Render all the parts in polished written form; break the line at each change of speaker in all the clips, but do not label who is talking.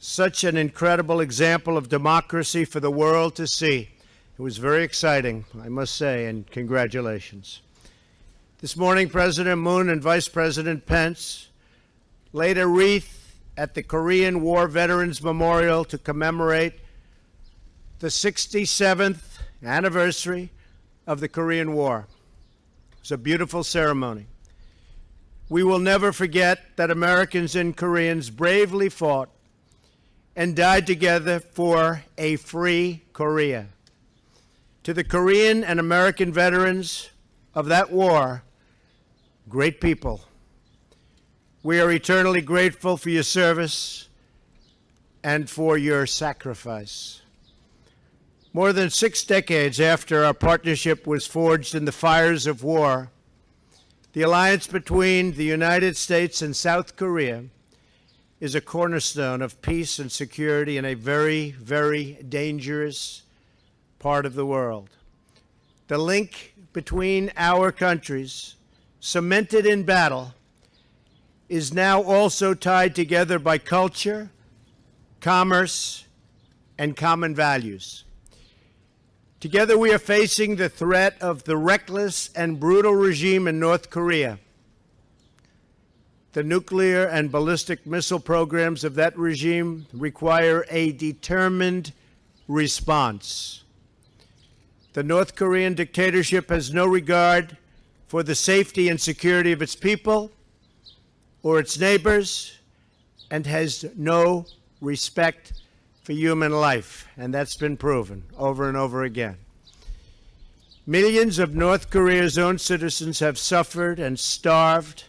Such an incredible example of democracy for the world to see. It was very exciting, I must say, and congratulations. This morning, President Moon and Vice President Pence laid a wreath at the Korean War Veterans Memorial to commemorate the 67th anniversary of the Korean War. It was a beautiful ceremony. We will never forget that Americans and Koreans bravely fought and died together for a free Korea. To the Korean and American veterans of that war, great people, we are eternally grateful for your service and for your sacrifice. More than 6 decades after our partnership was forged in the fires of war, the alliance between the United States and South Korea is a cornerstone of peace and security in a very, very dangerous part of the world. The link between our countries, cemented in battle, is now also tied together by culture, commerce, and common values. Together we are facing the threat of the reckless and brutal regime in North Korea. The nuclear and ballistic missile programs of that regime require a determined response. The North Korean dictatorship has no regard for the safety and security of its people or its neighbors, and has no respect for human life, and that's been proven over and over again. Millions of North Korea's own citizens have suffered and starved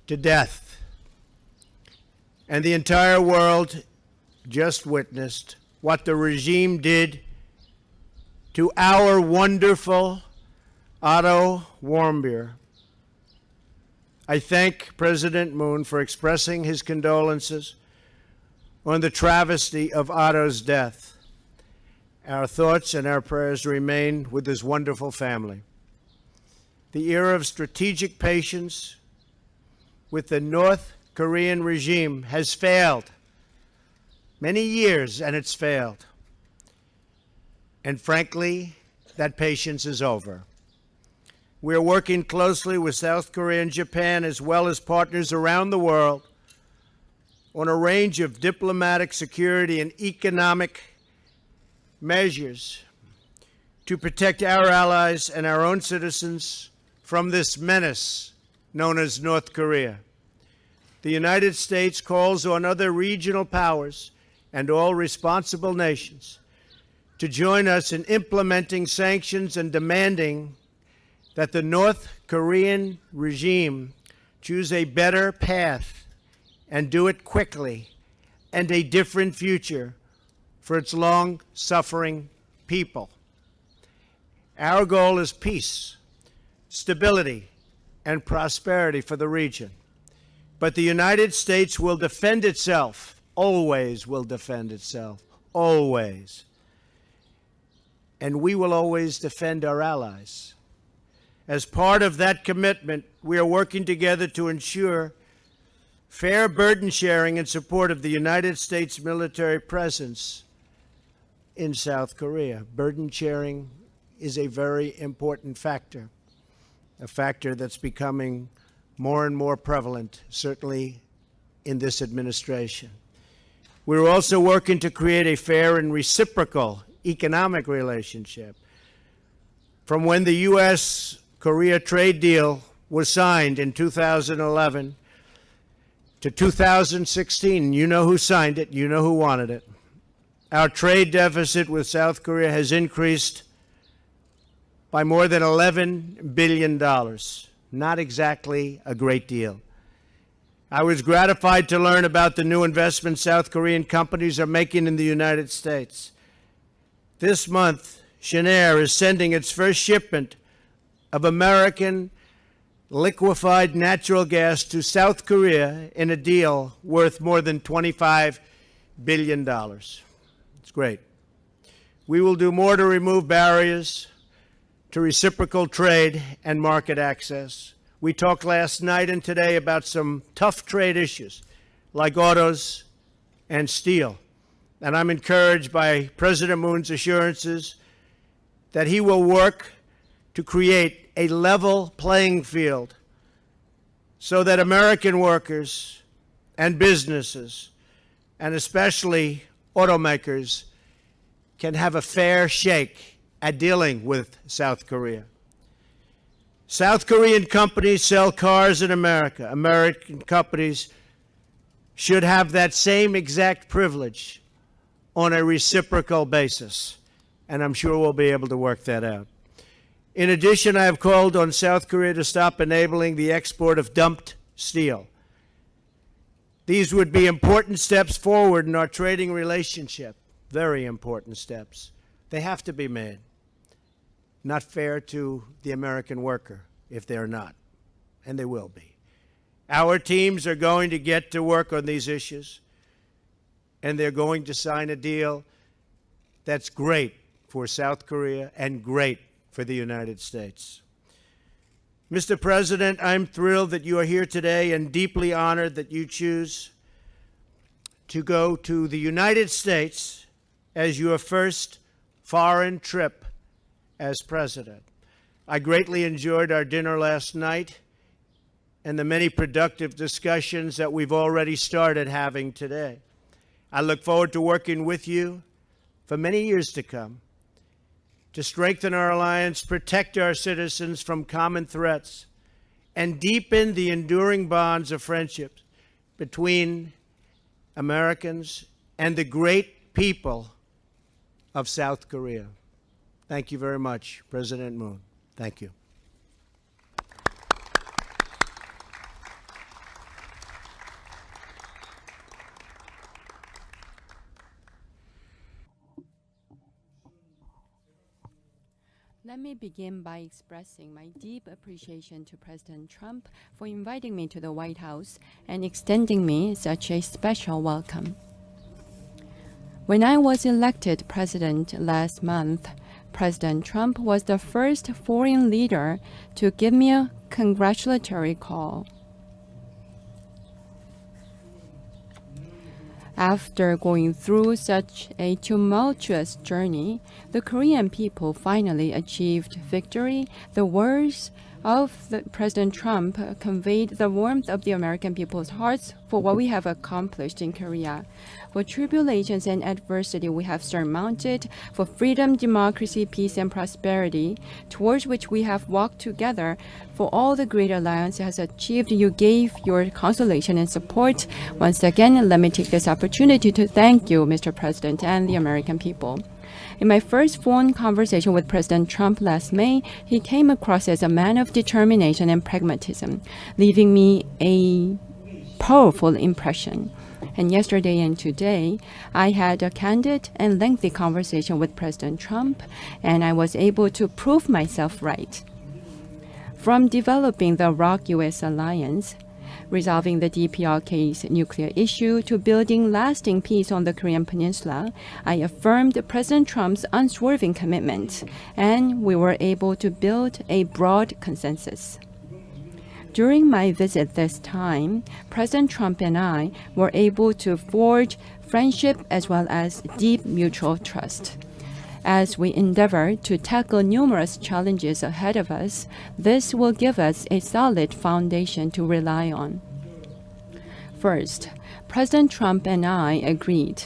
to death, and the entire world just witnessed what the regime did to our wonderful Otto Warmbier. I thank President Moon for expressing his condolences on the travesty of Otto's death. Our thoughts and our prayers remain with his wonderful family. The era of strategic patience with the North Korean regime has failed. Many years, and it's failed. And frankly, that patience is over. We are working closely with South Korea and Japan, as well as partners around the world, on a range of diplomatic, security, and economic measures to protect our allies and our own citizens from this menace known as North Korea. The United States calls on other regional powers and all responsible nations to join us in implementing sanctions and demanding that the North Korean regime choose a better path and do it quickly, and a different future for its long-suffering people. Our goal is peace, stability, and prosperity for the region. But the United States will defend itself, always will defend itself, always. And we will always defend our allies. As part of that commitment, we are working together to ensure fair burden sharing in support of the United States military presence in South Korea. Burden sharing is a very important factor, a factor that's becoming more and more prevalent, certainly in this administration. We're also working to create a fair and reciprocal economic relationship. From when the U.S.-Korea trade deal was signed in 2011 to 2016, you know who signed it, you know who wanted it. Our trade deficit with South Korea has increased by more than $11 billion. Not exactly a great deal. I was gratified to learn about the new investments South Korean companies are making in the United States. This month, Schneider is sending its first shipment of American liquefied natural gas to South Korea in a deal worth more than $25 billion. It's great. We will do more to remove barriers to reciprocal trade and market access. We talked last night and today about some tough trade issues like autos and steel. And I'm encouraged by President Moon's assurances that he will work to create a level playing field so that American workers and businesses, and especially automakers, can have a fair shake at dealing with South Korea. South Korean companies sell cars in America. American companies should have that same exact privilege on a reciprocal basis, and I'm sure we'll be able to work that out. In addition, I have called on South Korea to stop enabling the export of dumped steel. These would be important steps forward in our trading relationship, very important steps. They have to be made. Not fair to the American worker if they're not, and they will be. Our teams are going to get to work on these issues, and they're going to sign a deal that's great for South Korea and great for the United States. Mr. President, I'm thrilled that you are here today and deeply honored that you choose to go to the United States as your first foreign trip as president. I greatly enjoyed our dinner last night and the many productive discussions that we've already started having today. I look forward to working with you for many years to come to strengthen our alliance, protect our citizens from common threats, and deepen the enduring bonds of friendship between Americans and the great people of South Korea. Thank you very much, President Moon. Thank you.
Let me begin by expressing my deep appreciation to President Trump for inviting me to the White House and extending me such a special welcome. When I was elected president last month, President Trump was the first foreign leader to give me a congratulatory call. After going through such a tumultuous journey, the Korean people finally achieved victory. The words of President Trump conveyed the warmth of the American people's hearts for what we have accomplished in Korea, for tribulations and adversity we have surmounted, for freedom, democracy, peace, and prosperity, towards which we have walked together, for all the great alliance has achieved. You gave your consolation and support. Once again, let me take this opportunity to thank you, Mr. President, and the American people. In my first phone conversation with President Trump last May, he came across as a man of determination and pragmatism, leaving me a powerful impression. And yesterday and today, I had a candid and lengthy conversation with President Trump, and I was able to prove myself right. From developing the ROK-US alliance, resolving the DPRK's nuclear issue, to building lasting peace on the Korean Peninsula, I affirmed President Trump's unswerving commitment, and we were able to build a broad consensus. During my visit this time, President Trump and I were able to forge friendship as well as deep mutual trust. As we endeavor to tackle numerous challenges ahead of us, this will give us a solid foundation to rely on. First, President Trump and I agreed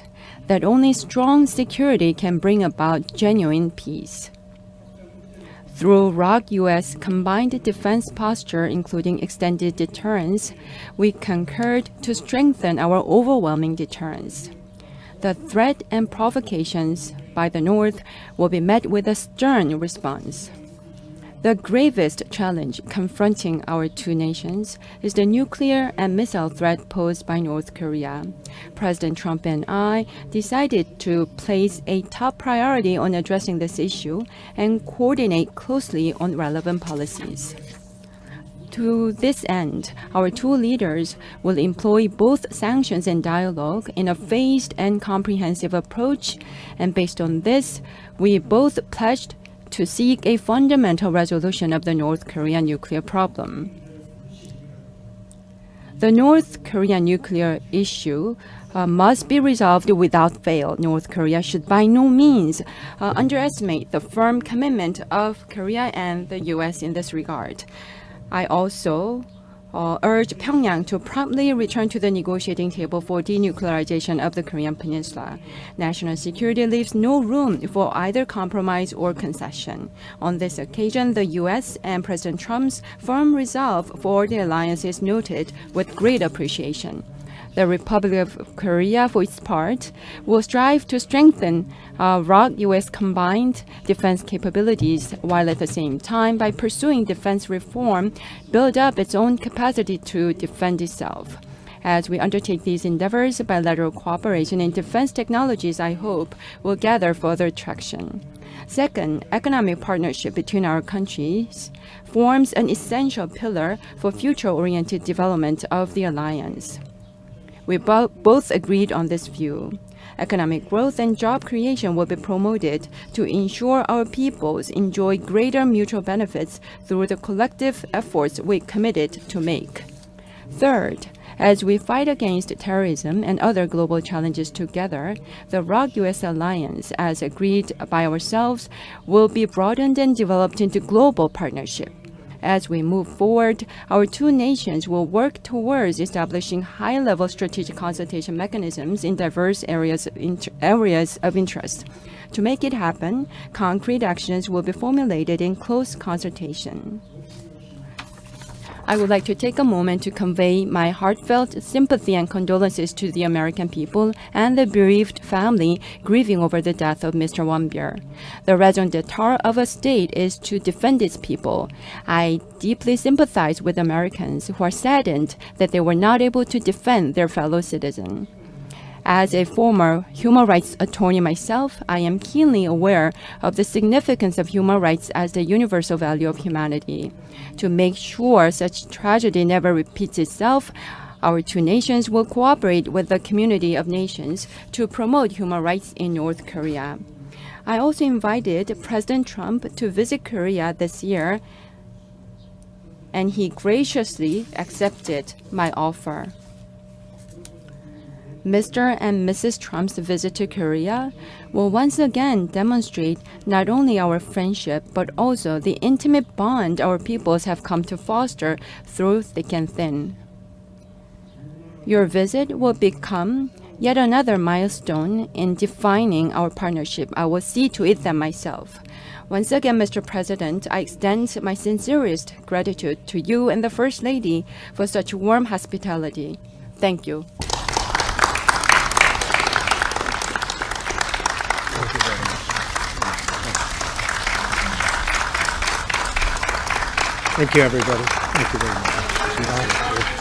that only strong security can bring about genuine peace. Through ROK-US combined defense posture, including extended deterrence, we concurred to strengthen our overwhelming deterrence. The threat and provocations by the North will be met with a stern response. The gravest challenge confronting our two nations is the nuclear and missile threat posed by North Korea. President Trump and I decided to place a top priority on addressing this issue and coordinate closely on relevant policies. To this end, our two leaders will employ both sanctions and dialogue in a phased and comprehensive approach, and based on this, we both pledged to seek a fundamental resolution of the North Korean nuclear problem. The North Korean nuclear issue must be resolved without fail. North Korea should by no means underestimate the firm commitment of Korea and the U.S. in this regard. I also urge Pyongyang to promptly return to the negotiating table for denuclearization of the Korean Peninsula. National security leaves no room for either compromise or concession. On this occasion, the U.S. and President Trump's firm resolve for the alliance is noted with great appreciation. The Republic of Korea, for its part, will strive to strengthen ROK-U.S. combined defense capabilities, while at the same time, by pursuing defense reform, build up its own capacity to defend itself. As we undertake these endeavors, bilateral cooperation in defense technologies, I hope, will gather further traction. Second, economic partnership between our countries forms an essential pillar for future-oriented development of the alliance. We both agreed on this view. Economic growth and job creation will be promoted to ensure our peoples enjoy greater mutual benefits through the collective efforts we committed to make. Third, as we fight against terrorism and other global challenges together, the ROK-U.S. alliance, as agreed by ourselves, will be broadened and developed into global partnership. As we move forward, our two nations will work towards establishing high-level strategic consultation mechanisms in diverse areas of interest. To make it happen, concrete actions will be formulated in close consultation. I would like to take a moment to convey my heartfelt sympathy and condolences to the American people and the bereaved family grieving over the death of Mr. Won-byeol. The raison d'etre of a state is to defend its people. I deeply sympathize with Americans who are saddened that they were not able to defend their fellow citizen. As a former human rights attorney myself, I am keenly aware of the significance of human rights as the universal value of humanity. To make sure such tragedy never repeats itself, our two nations will cooperate with the community of nations to promote human rights in North Korea. I also invited President Trump to visit Korea this year, and he graciously accepted my offer. Mr. and Mrs. Trump's visit to Korea will once again demonstrate not only our friendship, but also the intimate bond our peoples have come to foster through thick and thin. Your visit will become yet another milestone in defining our partnership. I will see to it that myself. Once again, Mr. President, I extend my sincerest gratitude to you and the First Lady for such warm hospitality. Thank you.
Thank you, everybody. Thank you very much.